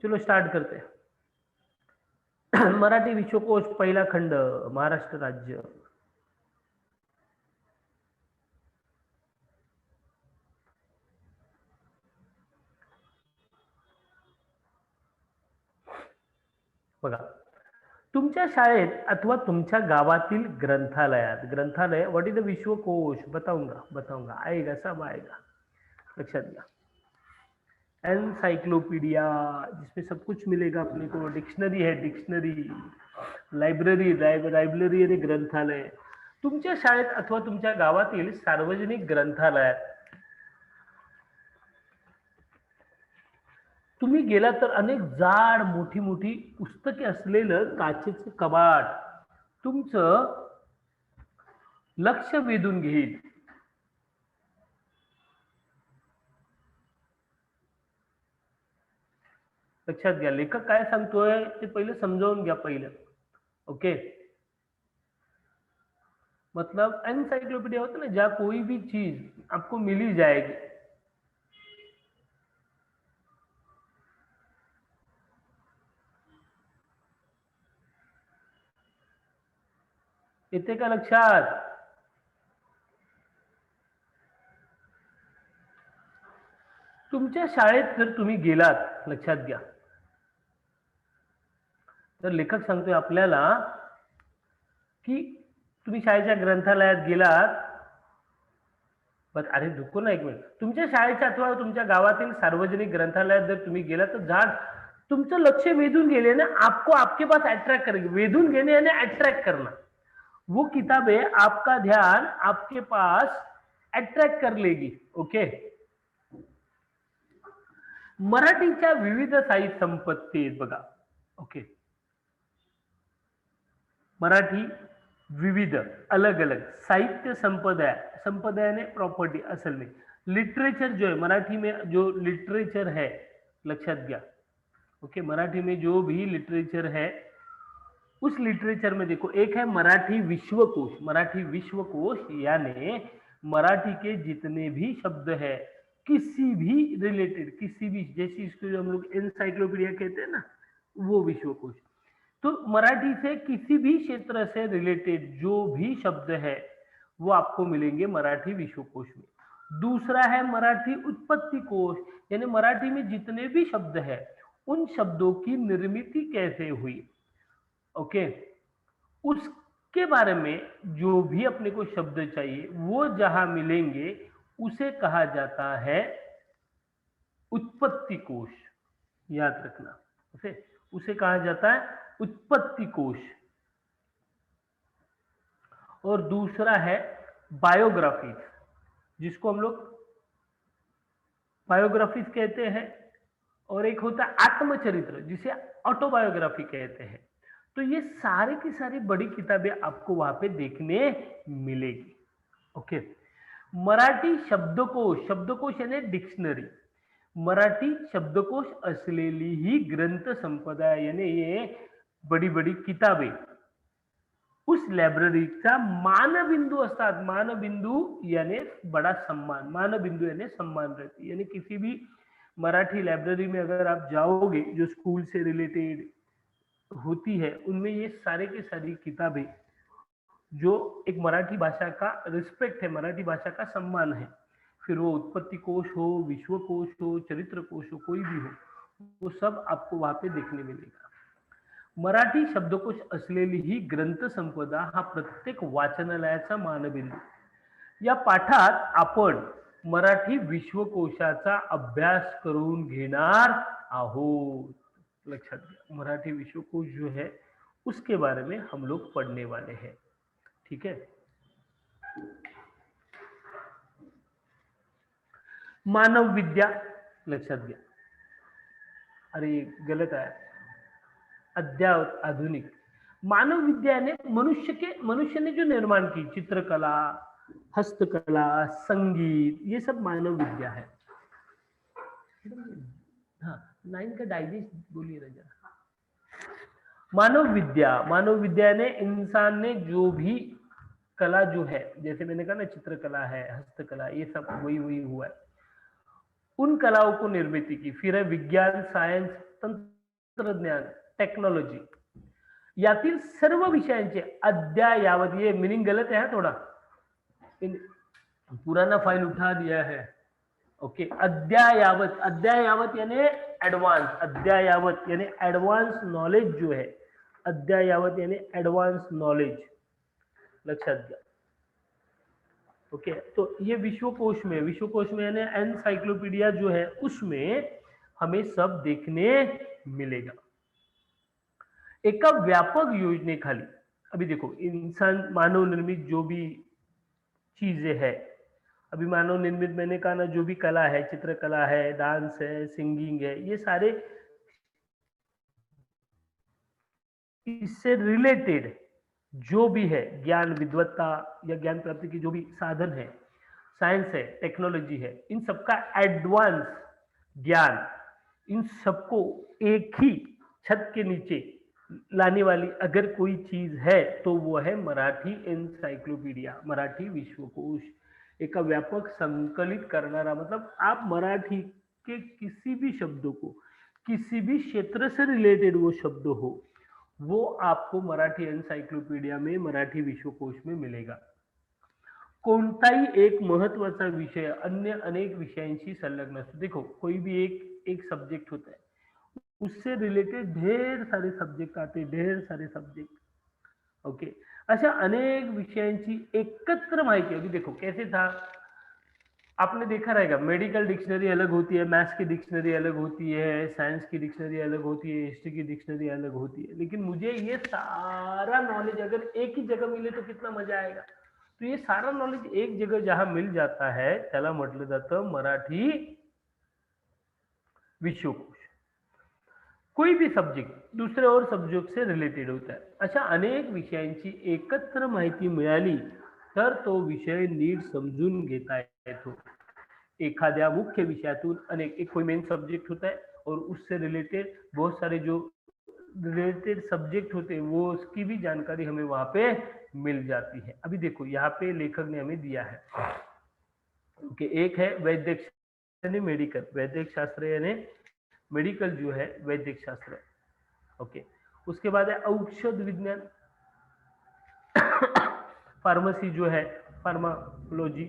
चलो स्टार्ट करते हैं। मराठी विश्वकोश पहिला खंड, महाराष्ट्र राज्य। बघा, तुमच्या शाळेत अथवा तुमच्या गावातील ग्रंथालयात, ग्रंथालय व्हाट इज द विश्वकोश? बताऊंगा आएगा, सब आएगा, लक्षात घ्या। एनसाइक्लोपीडिया, जिसमें सब कुछ मिलेगा अपने को। डिक्शनरी है, डिक्शनरी। लायब्ररी आणि ग्रंथालय। तुमच्या शाळेत अथवा तुमच्या गावातील सार्वजनिक ग्रंथालयात तुम्ही गेला तर अनेक जाड मोठी मोठी पुस्तके असलेलं काचेचं कपाट तुमचं लक्ष वेधून घेईल। लक्षात घ्या, लेखक काय सांगतोय ते पहिले समजावून घ्या पहिलं। ओके, मतलब एनसाइक्लोपीडिया होता ना, जहां कोई भी चीज आपको मिली जाएगी। येते का लक्षात? तुमच्या शाळेत जर तुम्ही गेलात, लक्षात घ्या, तर लेखक सांगतोय आपल्याला की तुम्ही शाळेच्या ग्रंथालयात गेलात, बस अरे दुखो ना एक मिनिट। तुमच्या शाळेच्या अथवा तुमच्या गावातील सार्वजनिक ग्रंथालयात जर तुम्ही गेलात तर झाड तुमचं लक्ष वेधून गेले ना, आपको आपके पास अट्रैक्ट करेगी। वेधून घेने यानी अट्रैक्ट करना। वो किताबें आपका ध्यान आपके पास अट्रैक्ट कर लेगी। ओके, मराठीच्या विविध साहित्य संपत्तीत बघा। ओके, मराठी विविध अलग अलग साहित्य संपदा, संपदा यानी प्रॉपर्टी, असल में लिटरेचर जो है मराठी में, जो लिटरेचर है, लक्षात घ्या। ओके, मराठी में जो भी लिटरेचर है, उस लिटरेचर में देखो, एक है मराठी विश्वकोश। मराठी विश्वकोश यानी मराठी के जितने भी शब्द है किसी भी रिलेटेड, किसी भी, जैसे इसको जो हम लोग एनसाइक्लोपीडिया कहते हैं ना, वो विश्वकोश। तो मराठी से किसी भी क्षेत्र से रिलेटेड जो भी शब्द है वो आपको मिलेंगे मराठी विश्वकोश में। दूसरा है मराठी उत्पत्ति कोश, यानी मराठी में जितने भी शब्द है उन शब्दों की निर्मिति कैसे हुई। ओके, उसके बारे में जो भी अपने को शब्द चाहिए वो जहां मिलेंगे उसे कहा जाता है उत्पत्ति कोश। याद रखना, उसे कहा जाता है उत्पत्ति कोश। और दूसरा है बायोग्राफीज, जिसको हम लोग बायोग्राफीज कहते हैं, और एक होता है आत्मचरित्र जिसे ऑटोबायोग्राफी कहते हैं। तो ये सारी की सारी बड़ी किताबें आपको वहां पे देखने मिलेगी। ओके, मराठी शब्दकोश, शब्दकोश यानी डिक्शनरी, मराठी शब्दकोश असलेली ही ग्रंथ संपदा, यानी ये बड़ी बड़ी किताबें उस लायब्ररीचा मानबिंदू असतात। मानबिंदू यानी बड़ा सम्मान, मानबिंदू यानी सम्मान रहती, यानी किसी भी मराठी लाइब्रेरी में अगर आप जाओगे जो स्कूल से रिलेटेड होती है, उनमें ये सारे की सारी किताबें जो एक मराठी भाषा का रिस्पेक्ट है, मराठी भाषा का सम्मान है, फिर वो उत्पत्ति कोश हो, विश्वकोश हो, चरित्र कोश हो, कोई भी हो, वो सब आपको वहां पे देखने मिलेगा। मराठी शब्दकोश असलेली ही ग्रंथ संपदा हा प्रत्येक वाचनालयाचा मानबिंदू। या पाठात आपण मराठी विश्वकोशाचा अभ्यास करून घेणार आहोत। लक्षात घ्या, मराठी विश्वकोश जो है उसके बारे में हम लोग पढ़ने वाले हैं। ठीक है, मानव विद्या, लक्षात घ्या, अरे गलत आहे, अद्ययावत, आधुनिक। मानव विद्या ने मनुष्य ने जो निर्माण की चित्रकला, हस्तकला, संगीत, ये सब मानव विद्या है। हाँ, 9 का डाइजेस्ट बोलिए ना जरा। मानव विद्या ने इंसान ने जो भी कला जो है, जैसे मैंने कहा ना चित्रकला है, हस्तकला, ये सब वही वही हुआ है, उन कलाओं को निर्मित की। फिर है विज्ञान, सायन्स, तंत्रज्ञान, टेक्नॉलॉजी यातील सर्व विषयांचे अद्ययावत, ये मीनिंग गलत है थोड़ा, पुराना फाइल उठा दिया है। ओके, अद्ययावत, अद्ययावत यानी एडवांस, अद्ययावत यानी एडवांस नॉलेज जो है, अद्ययावत यानी एडवांस नॉलेज, लक्षात घ्या। ओके, तो ये विश्वकोश में यानी एनसाइक्लोपीडिया जो है उसमें हमें सब देखने मिलेगा। एका व्यापक योजनेखाली, अभी देखो इंसान मानव निर्मित जो भी चीजें है, अभी मानव निर्मित मैंने कहा ना, जो भी कला है, चित्रकला है, डांस है, सिंगिंग है, ये सारे इससे रिलेटेड जो भी है ज्ञान, विद्वत्ता या ज्ञान प्राप्ति की जो भी साधन है, साइंस है, टेक्नोलॉजी है, इन सबका एडवांस ज्ञान, इन सबको एक ही छत के नीचे लाने वाली अगर कोई चीज है तो वो है मराठी एनसाइक्लोपीडिया, मराठी विश्वकोश। एक व्यापक संकलित करनारा, मतलब आप मराठी के किसी भी शब्दों को, किसी भी क्षेत्र से रिलेटेड वो शब्द हो, वो आपको मराठी एनसाइक्लोपीडिया में, मराठी विश्वकोश में मिलेगा। कोणताही एक महत्वाचा विषय अन्य अनेक विषयांशी संलग्न असतो। देखो कोई भी एक सब्जेक्ट होता है, उससे रिलेटेड ढेर सारे सब्जेक्ट आते, ढेर सारे सब्जेक्ट। ओके, अशा अनेक विषयांची एकत्र माहिती। अभी देखो कैसे था, आपने देखा रहेगा मेडिकल डिक्शनरी अलग होती है, मैथ्स की डिक्शनरी अलग होती है, साइंस की डिक्शनरी अलग होती है, हिस्ट्री की डिक्शनरी अलग होती है, लेकिन मुझे ये सारा नॉलेज अगर एक ही जगह मिले तो कितना मजा आएगा। तो ये सारा नॉलेज एक जगह जहां मिल जाता है त्याला म्हटलं जातं मराठी विश्वकोश। कोई भी सब्जेक्ट दूसरे और सब्जेक्ट से रिलेटेड होता है, अशा अनेक विषयांची एकत्र माहिती मिळाली तर तो विषय नीट समजून घेता येतो। एखाद्या मुख्य विषयातून अनेक, एक कोई मेन सब्जेक्ट होता है और उससे रिलेटेड बहुत सारे जो रिलेटेड सब्जेक्ट होते हैं वो उसकी भी जानकारी हमें वहां पे मिल जाती है। अभी देखो यहाँ पे लेखक ने हमें दिया है कि एक है वैद्यक यानी मेडिकल, वैद्यक शास्त्र यानी मेडिकल जो है वैद्यक शास्त्र। ओके, उसके बाद है औषध विज्ञान, फार्मेसी जो है फार्माकोलॉजी,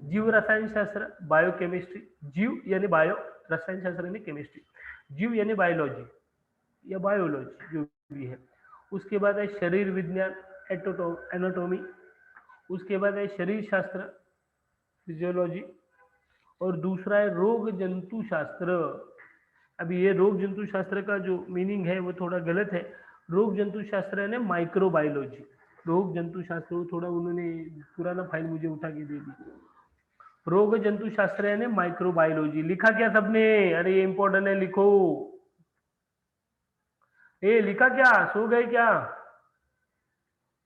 जीव रसायन शास्त्र, बायोकेमिस्ट्री, जीव यानी बायो, रसायन शास्त्र यानी केमिस्ट्री, जीव यानी बायोलॉजी या बायोलॉजी जो भी है। उसके बाद है शरीर विज्ञान, एनाटॉमी, उसके बाद है शरीर शास्त्र, फिजियोलॉजी, और दूसरा है रोग जंतु शास्त्र। अभी ये रोग जंतु शास्त्र का जो मीनिंग है वो थोड़ा गलत है। रोग जंतु शास्त्र है ना माइक्रोबायोलॉजी, रोग जंतु शास्त्र वो थोड़ा उन्होंने पुराना फाइल मुझे उठा के दे दी। रोग जंतु शास्त्र है ना माइक्रोबायोलॉजी। लिखा क्या सबने? अरे ये इंपॉर्टेंट है, लिखो। ए लिखा क्या? सो गए क्या?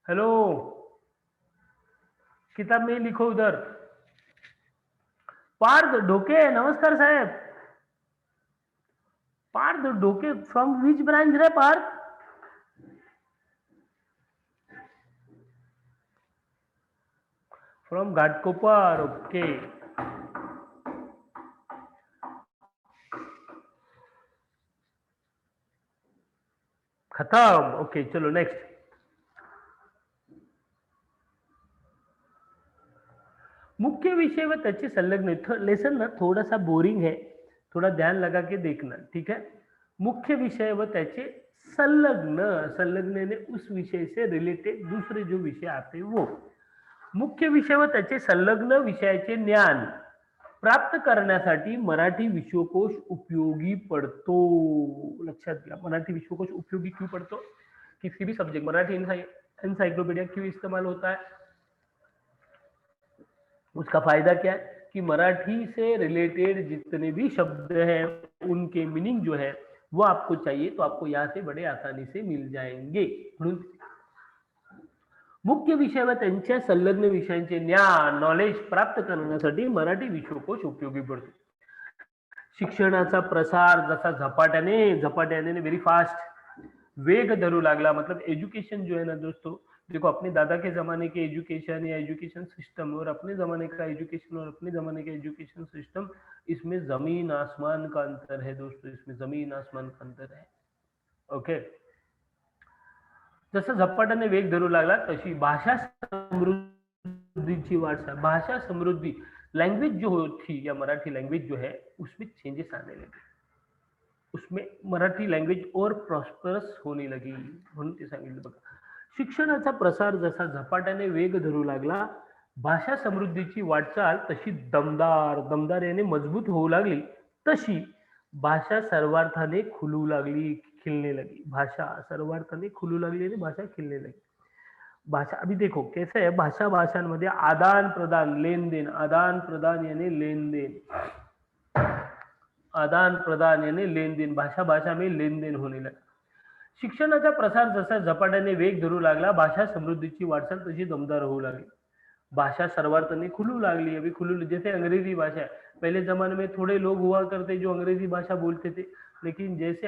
हेलो, किताब में लिखो उधर। पार्थ ढोके, नमस्कार साहेब। Parth Dhoke from which branch रे पार्थ? फ्रॉम घाटकोपर। ओके, खत्म। ओके चलो नेक्स्ट। मुख्य विषय व त्याचे संलग्न, लेसन ना थोड़ा सा बोरिंग है, थोड़ा ध्यान लगा के देखना, ठीक है। मुख्य विषय व त्याचे संलग्न, संलग्न ने उस विषय से रिलेटेड दूसरे जो विषय आते वो। मुख्य विषय व त्याचे संलग्न विषयाचे ज्ञान प्राप्त करण्यासाठी मराठी विश्वकोश उपयोगी पड़तो। लक्षात घ्या, मराठी विश्वकोश उपयोगी क्यों पड़तो? किसी भी सब्जेक्ट, मराठी एनसाइक्लोपीडिया क्यों इस्तेमाल होता है? उसका फायदा क्या है कि मराठी से रिलेटेड जितने भी शब्द हैं उनके मीनिंग जो है वो आपको चाहिए तो आपको यहाँ से बड़े आसानी से मिल जाएंगे. म्हणून मुख्य विषय व त्यांच्या संलग्न विषयांचे ज्ञान नॉलेज प्राप्त करण्यासाठी मराठी विश्वकोश उपयोगी पडतो. शिक्षणाचा प्रसार जसा झपाट्याने झपाट्याने व्हेरी फास्ट वेग धरू लागला, मतलब एजुकेशन जो है ना दोस्तों, देखो अपने दादा के जमाने के एजुकेशन या एजुकेशन सिस्टम और अपने जमाने का एजुकेशन और अपने जमाने का एजुकेशन सिस्टम, इसमें जमीन आसमान का अंतर है दोस्तों, इसमें जमीन आसमान का अंतर है. ओके. जसं झपाट्याने वेग धरू लागला तशी भाषा समृद्धीची वाटचाल, भाषा समृद्धि, लैंग्वेज जो थी या मराठी लैंग्वेज जो है उसमें चेंजेस आने लगे, उसमें मराठी लैंग्वेज और प्रॉस्परस होने लगी. म्हणून ते सांगितलं बघा. शिक्षणाचा प्रसार जसा झपाट्याने वेग धरू लागला, भाषा समृद्धीची वाटचाल तशी दमदार दमदार याने मजबूत होऊ लागली, तशी भाषा सर्वार्थाने खुलू लागली, खिलने लगी. भाषा सर्वार्थाने खुलू लागली आणि भाषा खिलने लगी. भाषा अभी देखो कैसे है, भाषा भाषांमध्ये आदान प्रदान लेन देन, आदान प्रदान यानी लेन देन, आदान प्रदान यानी लेन देन, भाषा भाषा में लेन देन होने लगा. शिक्षणाचा प्रसार जसा झपाट्याने वेग धरू लागला, भाषा समृद्धीची वाटचाल तशी दमदार होऊ लागली. भाषा सर्वार्थाने खुलू लागली. अभी खुलू, जैसे अंग्रेजी भाषा है, पहले जमाने में थोड़े लोग हुआ करते जो अंग्रेजी भाषा बोलते थे, लेकिन जैसे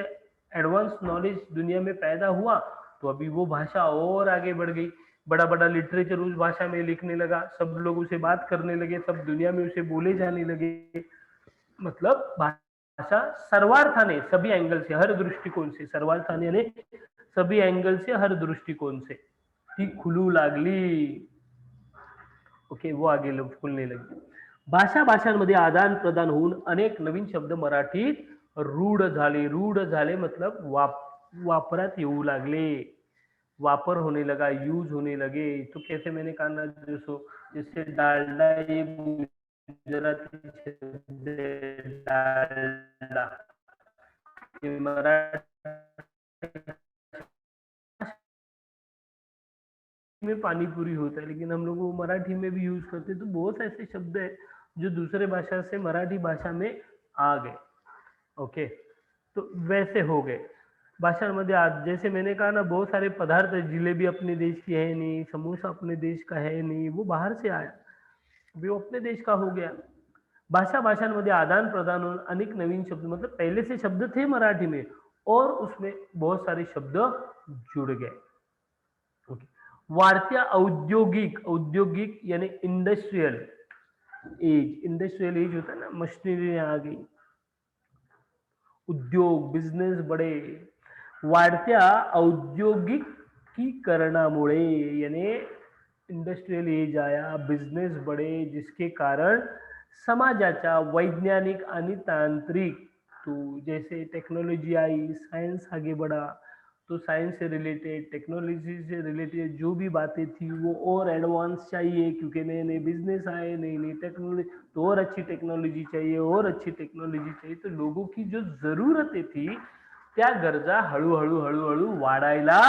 एडवांस नॉलेज दुनिया में पैदा हुआ तो अभी वो भाषा और आगे बढ़ गई. बड़ा बड़ा लिटरेचर उस भाषा में लिखने लगा, सब लोग उसे बात करने लगे, सब दुनिया में उसे बोले जाने लगे. मतलब भाषा सर्वार्थाने सभी एंगल से, हर दृष्टिकोन से, सर्वार्थाने यानी सभी एंगल से, हर दृष्टिकोन से ती खुलू लागली. ओके, वो आगे खुलने लगी. भाषा भाषांमध्ये आदान प्रदान होऊन अनेक नवीन शब्द मराठीत रूढ झाले. रूढ झाले मतलब वापरात येऊ लागले, वापर होने लगा, यूज होने लगे. तो कैसे मैंने कहा ना दोस्तों, जैसे डालडा ये गुजराती शब्द है, डालडा ये मराठी में पानी पूरी होता है, लेकिन हम लोग वो मराठी में भी यूज करते हैं. तो बहुत ऐसे शब्द है जो दूसरे भाषा से मराठी भाषा में आ गए. ओके, तो वैसे हो गए. भाषांमध्ये आज जैसे मैंने कहा ना, बहुत सारे पदार्थ है, जिलेबी अपने देश की है नहीं, समोसा अपने देश का है नहीं, वो बाहर से आया, वो अपने देश का हो गया. भाषा भाषांमध्ये आदान प्रदान होऊन अनेक नवीन शब्द, मतलब पहले से शब्द थे मराठी में और उसमें बहुत सारे शब्द जुड़ गए. ओके. वाढत्या औद्योगिक, औद्योगिक यानी इंडस्ट्रियल एज, इंडस्ट्रियल एज होता है ना, मशीनरी आ गई, उद्योग बिझनेस बडे. वाढत्या औद्योगिकीकरणामुळे यानी इंडस्ट्रियल एज आया, बिझनेस बडे, जिसके कारण समाजाच्या वैज्ञानिक आणि तांत्रिक, तो जैसे टेक्नोलॉजी आई, साइंस आगे बढ़ा, तो साइंस से रिलेटेड, टेक्नोलॉजी से रिलेटेड जो भी बातें थी वो और एडवांस चाहिए, क्योंकि नए नए बिजनेस आए, नई नई टेक्नोलॉजी, तो और अच्छी टेक्नोलॉजी चाहिए, और अच्छी टेक्नोलॉजी चाहिए. तो लोगों की जो जरूरतें थी त्या गरजा हळूहळू हळूहळू वाढायला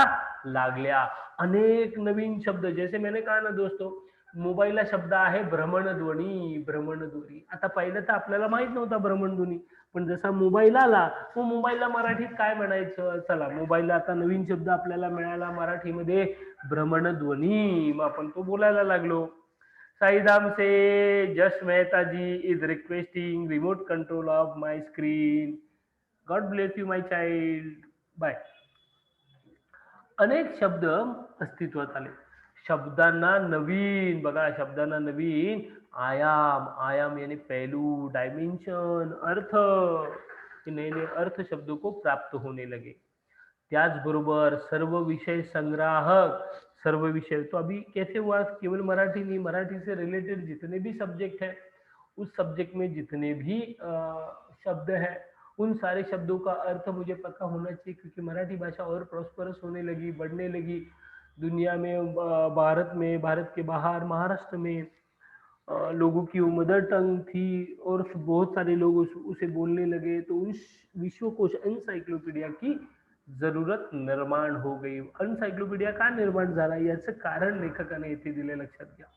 लागल्या. अनेक नवीन शब्द, जैसे मैंने कहा ना दोस्तों, मोबाईलला शब्द आहे भ्रमणध्वनी, भ्रमणध्वनी. आता पहिलं तर आपल्याला माहित नव्हता भ्रमणध्वनी, पण जसा मोबाईल आला, मग मोबाईलला मराठीत काय म्हणायचं, चला मोबाईलला आता नवीन शब्द आपल्याला मिळाला मराठीमध्ये, भ्रमणध्वनी. मग आपण तो बोलायला लागलो. साईधाम से Jash Mehta ji is requesting remote control of my screen. God bless you my child. Bye. अनेक शब्द अस्तित्वात आले. शब्दांना नवीन, बघा शब्दांना नवीन आयाम, आयाम यानी पहलू, डायमेंशन, अर्थ, नए नए अर्थ शब्दों को प्राप्त होने लगे. त्याचबरोबर सर्व विषय संग्राहक, सर्व विषय, तो अभी कैसे हुआ, केवल मराठी नहीं, मराठी से रिलेटेड जितने भी सब्जेक्ट है, उस सब्जेक्ट में जितने भी शब्द है, उन सारे शब्दों का अर्थ मुझे पता होना चाहिए, क्योंकि मराठी भाषा और प्रॉस्परस होने लगी, बढ़ने लगी दुनिया में, भारत में, भारत के बाहर, महाराष्ट्र में लोगों की वो मदर टंग थी और बहुत सारे लोग उसे बोलने लगे. तो उस विश्वकोश एन्साइक्लोपीडिया की जरूरत निर्माण हो गई. एन्साइक्लोपीडिया का निर्माण झाला याचं कारण लेखकाने येथे दिले, लक्षात घ्या.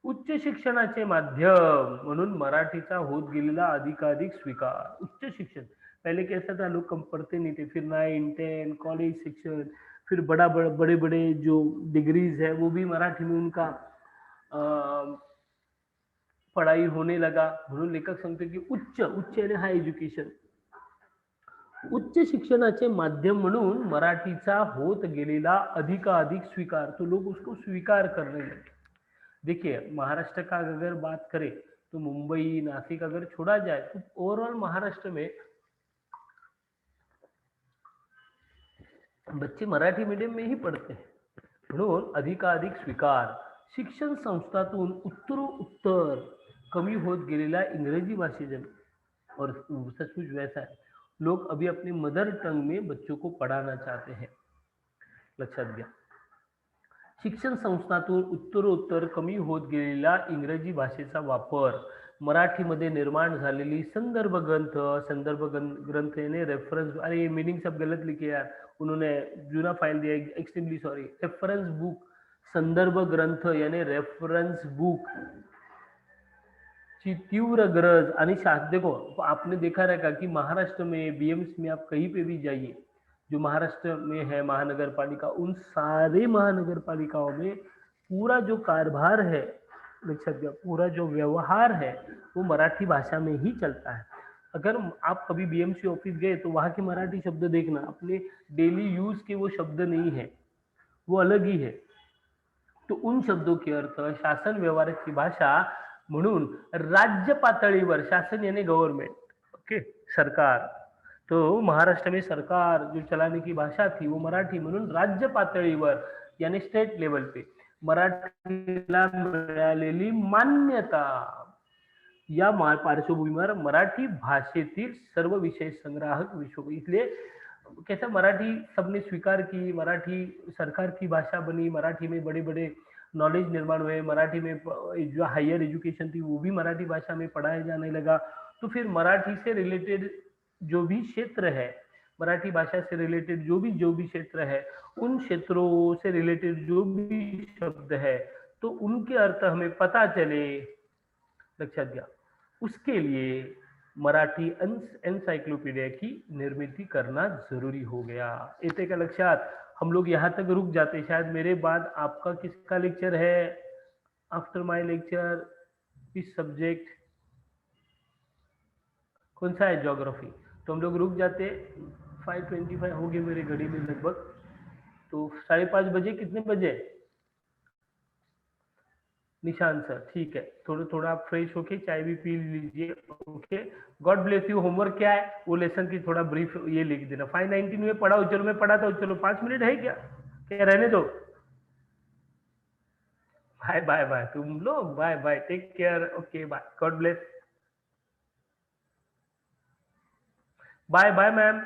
उच्च शिक्षणाचे माध्यम म्हणून मराठीचा होत गेलेला अधिकाधिक स्वीकार. उच्च शिक्षण, पहले कैसा था, लोग कम पढ़ते नहीं थे, फिर 9 10 कॉलेज शिक्षण, फिर बड़े बड़े जो डिग्रीज है वो भी मराठी में उनका अ, पढ़ाई होने लगा. म्हणून लेखक सांगतो की उच्च उच्च यानी हाय एज्युकेशन, उच्च शिक्षणाचे माध्यम म्हणून मराठीचा होत गेलेला अधिकाधिक स्वीकार, तो लोग उसको स्वीकार करने लगे. देखिए महाराष्ट्र का अगर बात करें तो मुंबई नासिक अगर छोड़ा जाए तो ओवरऑल महाराष्ट्र में बच्चे मराठी मीडियम में ही पढ़ते हैं. म्हणून अधिकाधिक स्वीकार, शिक्षण संस्थातून उत्तरोत्तर कमी होत गेलेला इंग्रजी भाषेजन, और सचमुच वैसा है, लोग अभी अपने मदर टंग में बच्चों को पढ़ाना चाहते हैं. लक्षात घ्या. शिक्षण संस्थातून उत्तरोत्तर कमी होत गेलेला इंग्रजी भाषेचा वापर, मराठीमध्ये निर्माण झालेली संदर्भ ग्रंथ यानी रेफरेंस, अरे मीनिंग सब गलत लिखे यार, उन्होंने जूना फाइल दिया, एक्सट्रीमली सॉरी, रेफरेंस बुक, संदर्भ ग्रंथ यानी रेफरेंस बुक की तीव्र गरज आणि देखो आपने देखा रहेगा कि महाराष्ट्र में बीएम्स में आप कहीं पे भी जाइए, जो महाराष्ट्र में है महानगर पालिका, उन सारे महानगर पालिकाओं में पूरा जो कारभार है, लक्षात घ्या, पूरा जो व्यवहार है वो मराठी भाषा में ही चलता है. अगर आप कभी बीएमसी ऑफिस गए तो वहाँ के मराठी शब्द देखना, अपने डेली यूज के वो शब्द नहीं है, वो अलग ही है. तो उन शब्दों के अर्थ, शासन व्यवहाराची भाषा, म्हणून राज्य पातळीवर, शासन यानी गवर्नमेंट, ओके, सरकार, तो महाराष्ट्र में सरकार जो चलाने की भाषा थी वो मराठी, म्हणून राज्य पातळीवर यानी स्टेट लेवल पे मराठीला मिळालेली मान्यता, या पार्श्वभूमीवर मराठी भाषेतील सर्व विषय संग्राहक विश्व, इसलिए कैसा मराठी सबने स्वीकार की, मराठी सरकार की भाषा बनी, मराठी में बड़े बड़े नॉलेज निर्माण हुए, मराठी में जो हायर एजुकेशन थी वो भी मराठी भाषा में पढ़ाया जाने लगा. तो फिर मराठी से रिलेटेड जो भी क्षेत्र है, मराठी भाषा से रिलेटेड जो भी क्षेत्र है, उन क्षेत्रों से रिलेटेड जो भी शब्द है, तो उनके अर्थ हमें पता चले. लक्षात घ्या. उसके लिए मराठी एनसाइक्लोपीडिया की निर्मित करना जरूरी हो गया. येते का लक्षात. हम लोग यहाँ तक रुक जाते, शायद मेरे बाद आपका किसका लेक्चर है, आफ्टर माय लेक्चर इस सब्जेक्ट कौन सा है, ज्योग्राफी. तो हम लोग रुक जाते, 5:25 हो गए मेरी घड़ी में लगभग, तो 5:30 बजे, कितने बजे, निशान सर, ठीक है, थोड़ा थोड़ा आप फ्रेश होके चाय भी पी लीजिए. Okay, God bless you. Homework क्या है वो लेसन की थोड़ा ब्रीफ ये लिख देना. 5:19 में पढ़ा हूँ, चलो मैं पढ़ाता हूँ, चलो 5 मिनट है क्या, क्या रहने दो. बाय बाय बाय, तुम लोग bye bye, take care, okay bye, God bless, bye bye ma'am.